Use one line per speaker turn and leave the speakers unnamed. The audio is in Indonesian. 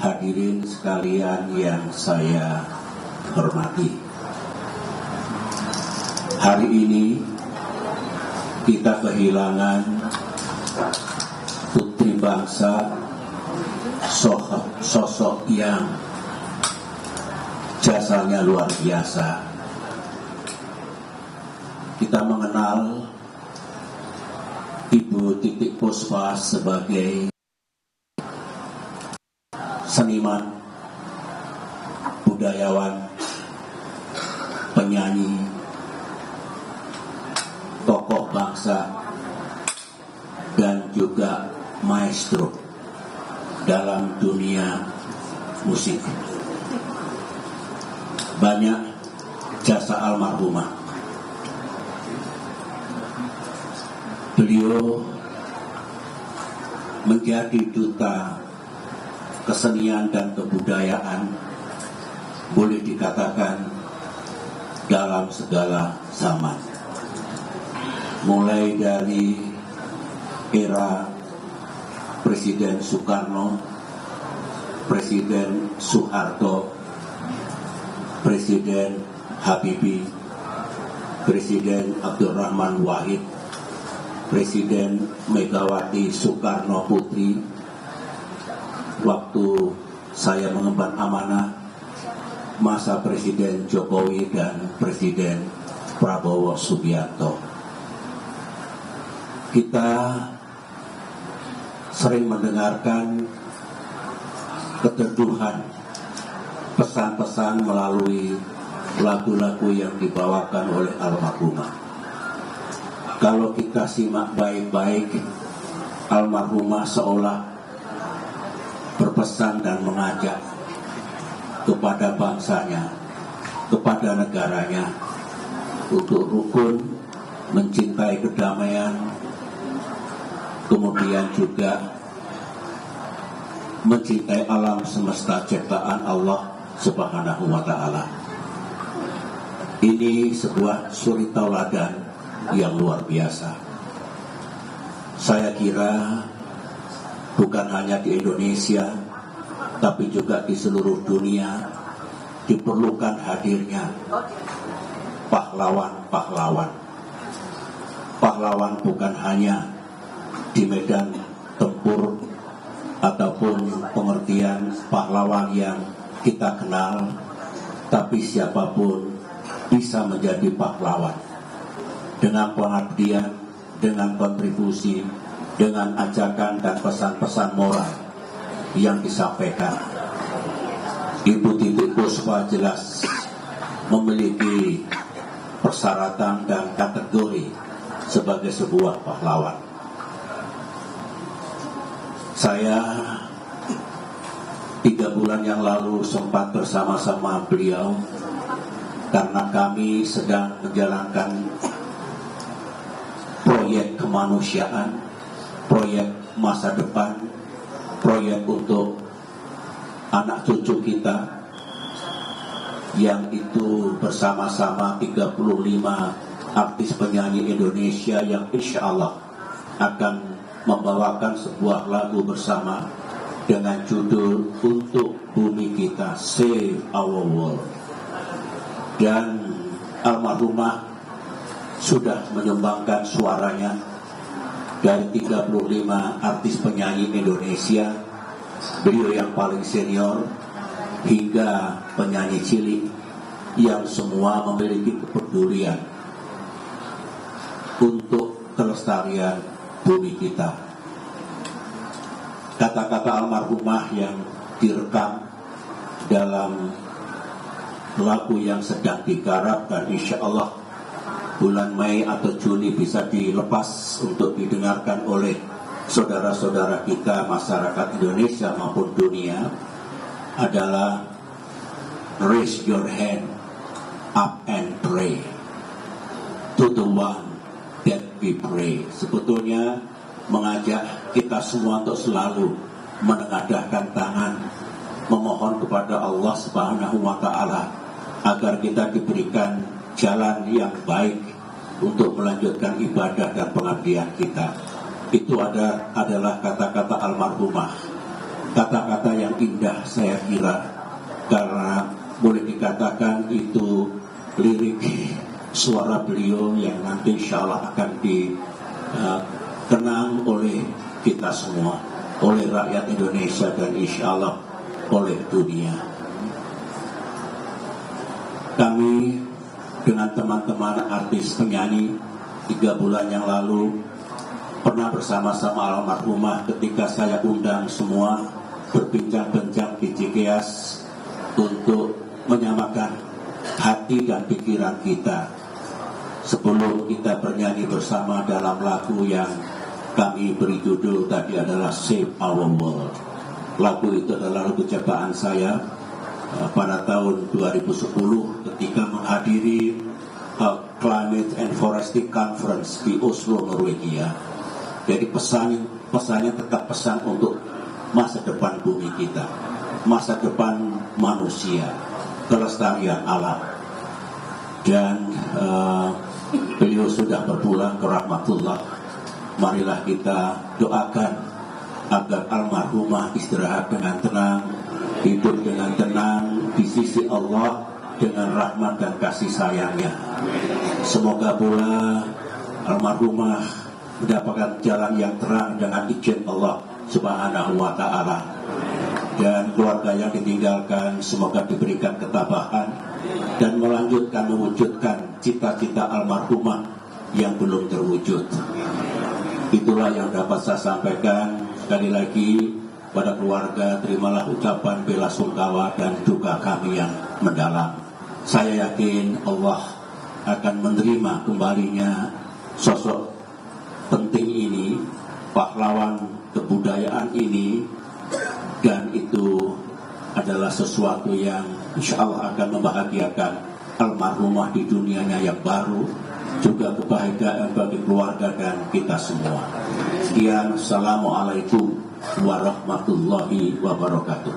Hadirin sekalian yang saya hormati, hari ini kita kehilangan putri bangsa, sosok yang jasanya luar biasa. Kita mengenal Ibu Titik Puspa sebagai seniman, budayawan, penyanyi, tokoh bangsa, dan juga maestro dalam dunia musik. Banyak jasa almarhumah. Beliau menjadi duta kesenian dan kebudayaan, boleh dikatakan dalam segala zaman. Mulai dari era Presiden Soekarno, Presiden Soeharto, Presiden Habibie, Presiden Abdurrahman Wahid, Presiden Megawati Soekarno Putri, waktu saya mengemban amanah masa Presiden Jokowi dan Presiden Prabowo Subianto. Kita sering mendengarkan keteduhan pesan-pesan melalui lagu-lagu yang dibawakan oleh almarhumah. Kalau kita simak baik-baik, almarhumah seolah berpesan dan mengajak kepada bangsanya, kepada negaranya, untuk rukun, mencintai kedamaian, kemudian juga mencintai alam semesta ciptaan Allah Subhanahu wa Ta'ala. Ini sebuah suri tauladan yang luar biasa. Saya kira bukan hanya di Indonesia, tapi juga di seluruh dunia diperlukan hadirnya pahlawan-pahlawan. Pahlawan bukan hanya di medan tempur ataupun pengertian pahlawan yang kita kenal, tapi siapapun bisa menjadi pahlawan dengan pengabdian, dengan kontribusi, dengan ajakan dan pesan-pesan moral yang disampaikan. Ibu Titik Puspa jelas memiliki persyaratan dan kategori sebagai sebuah pahlawan. Saya 3 bulan yang lalu sempat bersama-sama beliau karena kami sedang menjalankan proyek kemanusiaan, proyek masa depan, proyek untuk anak cucu kita, yang itu bersama-sama 35 artis penyanyi Indonesia yang insya Allah akan membawakan sebuah lagu bersama dengan judul Untuk Bumi Kita, Save Our World. Dan almarhumah sudah menyumbangkan suaranya dari 35 artis penyanyi Indonesia, beliau yang paling senior hingga penyanyi cilik, yang semua memiliki kepedulian untuk kelestarian bumi kita. Kata-kata almarhumah yang direkam dalam lagu yang sedang digarap dan insya Allah bulan Mei atau Juni bisa dilepas untuk didengarkan oleh saudara-saudara kita masyarakat Indonesia maupun dunia, adalah raise your hand up and pray to the one that we pray. Sebetulnya mengajak kita semua untuk selalu menengadahkan tangan, memohon kepada Allah Subhanahu wa Ta'ala agar kita diberikan jalan yang baik untuk melanjutkan ibadah dan pengabdian kita. Itu adalah kata-kata almarhumah kata-kata yang indah saya kira, karena boleh dikatakan itu lirik suara beliau yang nanti insya Allah akan dikenang oleh kita semua, oleh rakyat Indonesia dan insya Allah oleh dunia. Kami dengan teman-teman artis penyanyi 3 bulan yang lalu pernah bersama-sama almarhumah ketika saya undang semua berbincang-bincang di Cikeas untuk menyamakan hati dan pikiran kita sebelum kita bernyanyi bersama dalam lagu yang kami beri judul tadi adalah Save Our World. Lagu itu adalah lagu ciptaan saya pada tahun 2010 ketika menghadiri Climate and Forestry Conference di Oslo, Norwegia. Jadi pesannya tetap pesan untuk masa depan bumi kita, masa depan manusia, kelestarian alam. Dan beliau sudah berpulang ke rahmatullah. Marilah kita doakan agar almarhumah istirahat dengan tenang, hidup dengan tenang di sisi Allah dengan rahmat dan kasih sayangnya. Semoga pula almarhumah mendapatkan jalan yang terang dengan izin Allah Subhanahu wa ta'ala, dan keluarga yang ditinggalkan semoga diberikan ketabahan dan melanjutkan mewujudkan cita-cita almarhumah yang belum terwujud. Itulah yang dapat saya sampaikan. Sekali lagi pada keluarga, terimalah ucapan bela sungkawa dan duka kami yang mendalam. Saya yakin Allah akan menerima kembalinya sosok penting ini, pahlawan kebudayaan ini, dan itu adalah sesuatu yang insya Allah akan membahagiakan almarhumah di dunianya yang baru, juga kebahagiaan bagi keluarga dan kita semua. Sekian, Assalamualaikum warahmatullahi wabarakatuh.